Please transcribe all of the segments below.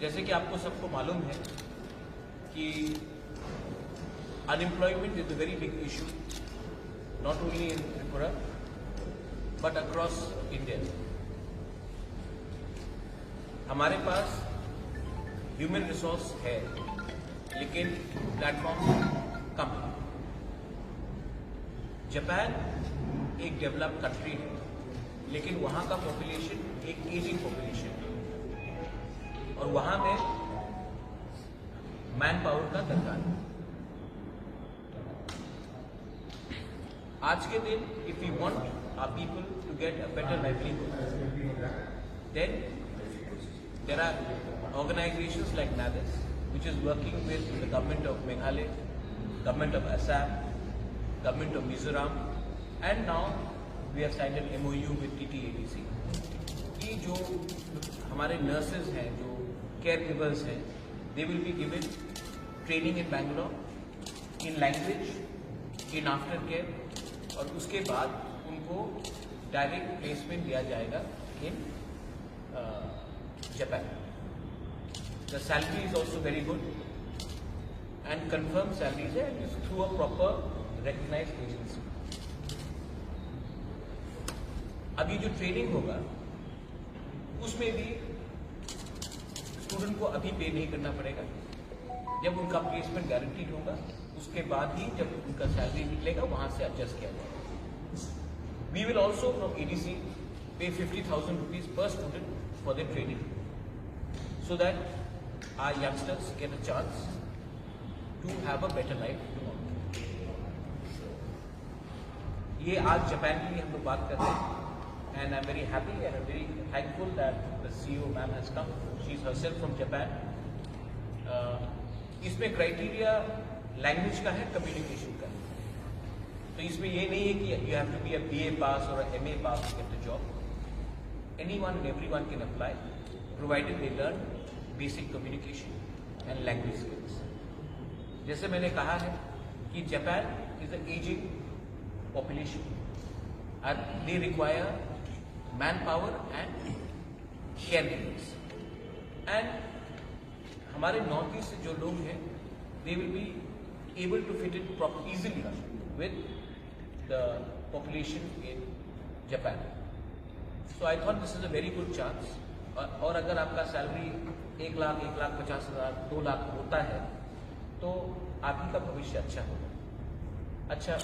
जैसे कि आपको सबको मालूम है कि unemployment is a very big issue, not only in Tripura but across India. हमारे पास ह्यूमन रिसोर्स है लेकिन प्लेटफॉर्म कम है। जापान एक डेवलप्ड कंट्री है लेकिन वहाँ का पॉपुलेशन एक एजिंग पॉपुलेशन है और वहाँ में मैन पावर का दरकार है। आज के दिन if you want our people to get a better livelihood then there are organisations like NAVIS which is working with the government of Meghalaya, government of Assam, government of Mizoram, and now we have signed an MOU with TTADC कि जो हमारे nurses हैं, जो caregivers हैं, they will be given training in Bangalore, in language, in aftercare और उसके बाद उनको direct placement दिया जाएगा in Japan. The salary is also very good and confirmed salaries है and it's through a proper recognized agency. अभी जो training होगा उसमें भी स्टूडेंट को अभी पे नहीं करना पड़ेगा। जब उनका प्लेसमेंट गारंटीड होगा उसके बाद ही जब उनका सैलरी निकलेगा वहां से एडजस्ट किया जाएगा। We will also from ADC pay 50,000 rupees per student for their training so that our youngsters get a chance to have a better life tomorrow. ये आज जापान के लिए हम लोग बात कर रहे हैं and I'm very happy and I'm very thankful that the CEO ma'am has come. She is herself from Japan. इसमें क्राइटेरिया लैंग्वेज का है, कम्युनिकेशन का है। तो इसमें ये नहीं है कि you have to be a BA pass or a MA pass to get the job. Anyone and everyone can apply provided they learn basic communication and language skills. जैसे मैंने कहा है कि Japan is a ageing population and they require man power and caregivers and हमारे north east से जो लोग हैं they will be able to fit in easily with the population in Japan. So I thought this is a very good chance. और अगर आपका salary 1 lakh, 1,50,000, 2 lakh होता है तो आप ही का भविष्य अच्छा होगा। अच्छा,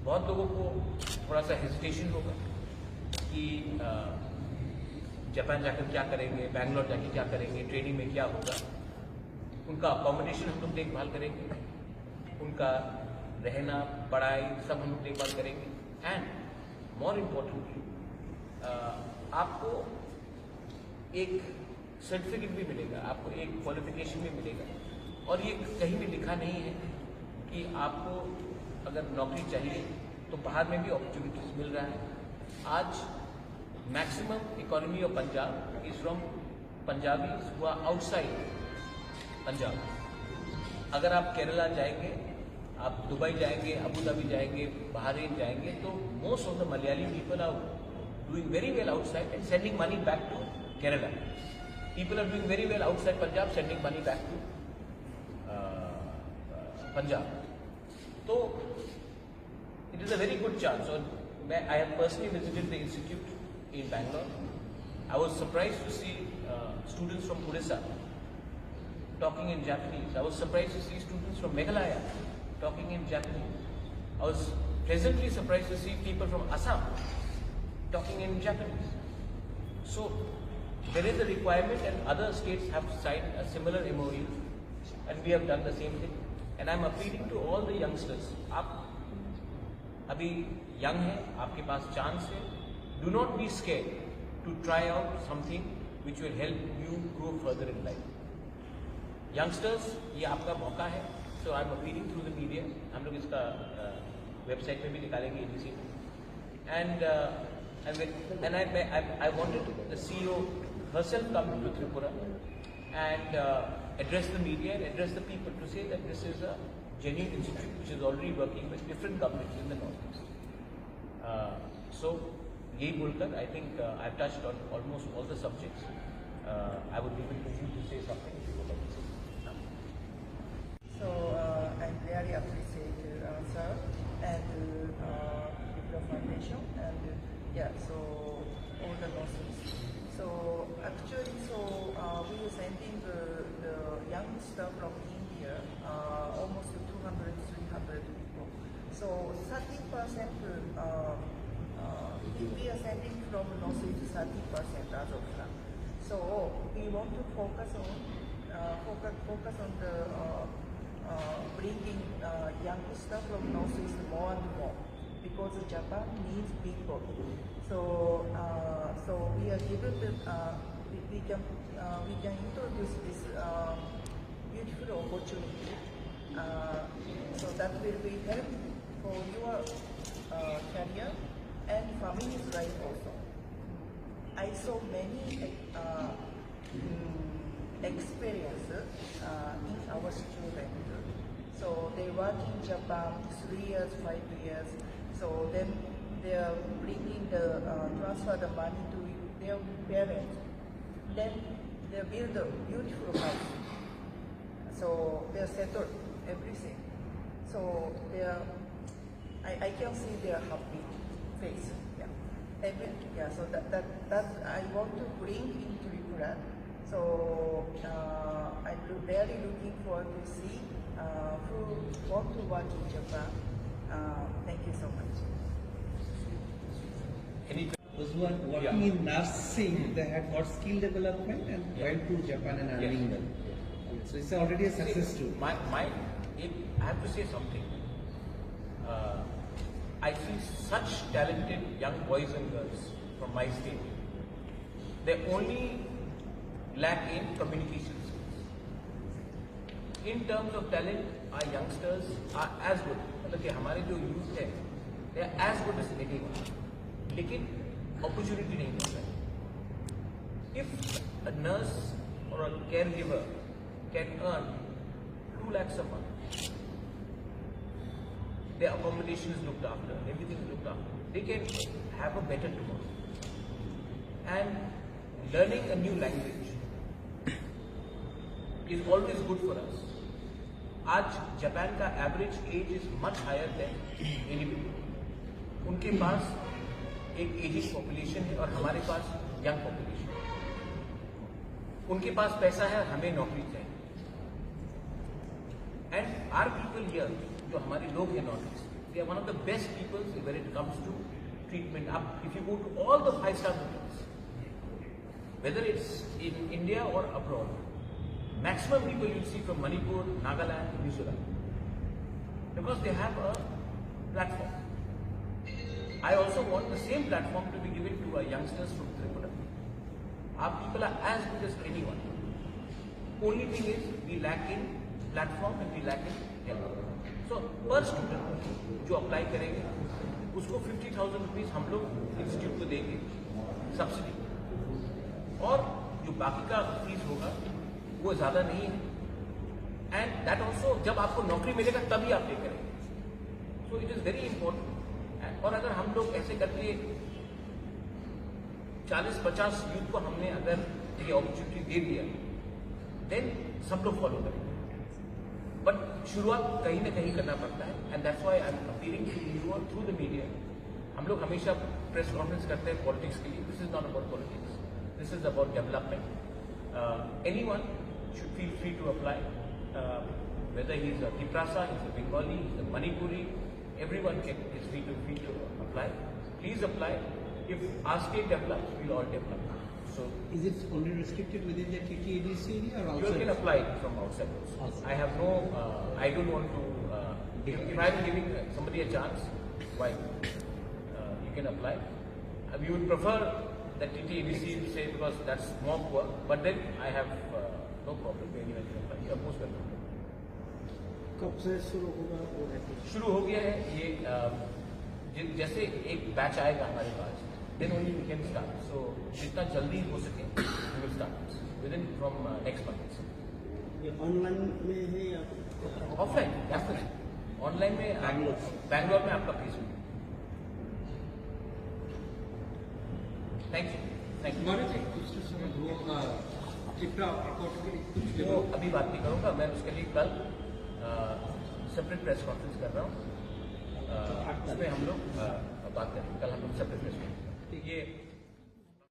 बहुत लोगों को थोड़ा सा हेजिटेशन होगा कि जापान जाकर क्या करेंगे, बैंगलोर जाकर क्या करेंगे, ट्रेनिंग में क्या होगा। उनका अकोमोडेशन हम लोग देखभाल करेंगे, उनका रहना, पढ़ाई सब हम लोग देखभाल करेंगे एंड मोर इम्पोर्टेंटली आपको एक सर्टिफिकेट भी मिलेगा, आपको एक क्वालिफिकेशन भी मिलेगा और ये कहीं भी लिखा नहीं है कि आपको अगर नौकरी चाहिए तो बाहर में भी अपॉर्चुनिटीज मिल रहा है। आज maximum economy of Punjab is from Punjabis हुआ आउटसाइड पंजाब। अगर आप केरला जाएंगे, आप दुबई जाएंगे, अबू धाबी जाएंगे, बहरीन जाएंगे तो most of the Malayali people are doing very well outside and sending money back to Kerala. People are doing very well outside Punjab, sending money back to Punjab. So it is a very good chance. So I have personally visited the institute in Bangalore. I was surprised to see students from Odisha talking in Japanese. I was surprised to see students from Meghalaya talking in Japanese. I was pleasantly surprised to see people from Assam talking in Japanese. So there is a requirement and other states have signed a similar MOU and we have done the same thing and I am appealing to all the youngsters. आप अभी young हैं, आपके पास chance है, do not be scared to try out something which will help you grow further in life. Youngsters, ये आपका मौका है। So I am appealing through the media. हम लोग इसका वेबसाइट में भी निकालेंगे ADC and I wanted the CEO herself come to Tripura and address the media and address the people to say that this is a genuine institute which is already working with different governments in the northeast. So यही बोलकर I think I've touched on almost all the subjects I would leave it to you to say something if you would like to say. So I very appreciate sir and Wipro Foundation and so all the losses. So actually, we were sending the youngster from India, almost 200, 300 people. So 30%, we are sending from Northeast 30% as of now. So we want to focus on the bringing youngster from Northeast more and more because Japan needs people. So we are given the we can introduce this beautiful opportunity. So that will be helpful for your career and family's life also. I saw many experiences in our students. So they work in Japan 3 years, 5 years. So then they are bringing transfer the money to their parents. Then they build a beautiful house. So they are settled everything. So they are, I can see their happy face. So that I want to bring in Tripura. So I'm very looking forward to see who want to work in Japan. Thank you so much. Those who are working in nursing, they had got skill development and went to Japan and earning well. So it's already a success story. I have to say something. I see such talented young boys and girls from my state. They only lack in communication skills. In terms of talent, our youngsters are as good. मतलब कि हमारे जो youth है, they are as good as anyone. लेकिन opportunity नहीं मिल रहा है. If a nurse or a caregiver can earn 2 lakhs a month, their accommodation is looked after, everything is looked after, they can have a better tomorrow. And learning a new language is always good for us. आज Japan का average age is much higher than anybody. उनके पास एक ageing population है और हमारे पास young population है. उनके पास पैसा है, हमें नौकरी चाहिए. एंड आर पीपल हियर, जो हमारे लोग हैं north east, they are one of the best peoples when it comes to treatment. अब if you go to all the 5-star hotels, whether it's in India or abroad, maximum people you see from Manipur, Nagaland, Mizoram, because they have a platform. I also want the same platform to be given to our youngsters from Tripura. Our people are as good as anyone. Only thing is we lack in platform and we lack in help. So per student जो apply करेंगे उसको 50,000 rupees हम लोग institute को देंगे subsidy, और जो बाकी का फीस होगा वो ज्यादा नहीं है. एंड दैट ऑल्सो जब आपको नौकरी मिलेगा तभी आप पे करेंगे. So it is very important. और अगर हम लोग ऐसे करके 40-50 यूथ को हमने अगर ये अपॉर्चुनिटी दे दिया, देन सब लोग फॉलो करेंगे. बट शुरुआत कहीं ना कहीं करना पड़ता है. And that's why I am appealing to you through the media. हम लोग हमेशा प्रेस कॉन्फ्रेंस करते हैं पॉलिटिक्स के लिए. This is not about politics, this is about development. Anyone should feel free to apply, whether he is a Tiprasa, he is a Bengali, he is a Manipuri, everyone is free to apply. Please apply. If our state develops, we will all develop. So, is it only restricted within the TTADC area or outside? You can apply from outside also. I have no, I don't want to, if I am giving somebody a chance, why? You can apply. We would prefer that TTADC say, because that's more work, but then I have no problem. Anyone can apply. You are most welcome. कब से शुरू होगा? शुरू हो गया है ये. जैसे एक बैच आएगा हमारे पास, then only we can start. So जितना जल्दी हो सके we will start within from next month. ये ऑनलाइन में है या ऑफलाइन? ऑनलाइन में बैंगलोर में आपका फीस होगी. Thank you. Thank you. हमारे एक दूसरे समय हुआ चिट्टा वर्कआउट के लिए कुछ वो अभी बात नहीं करूँगा, मैं उसके लिए कल सेपरेट प्रेस कॉन्फ्रेंस कर रहा हूँ, उसमें हम लोग बात करेंगे। कल हम लोग सेपरेट प्रेस कॉन्फ्रेंस ये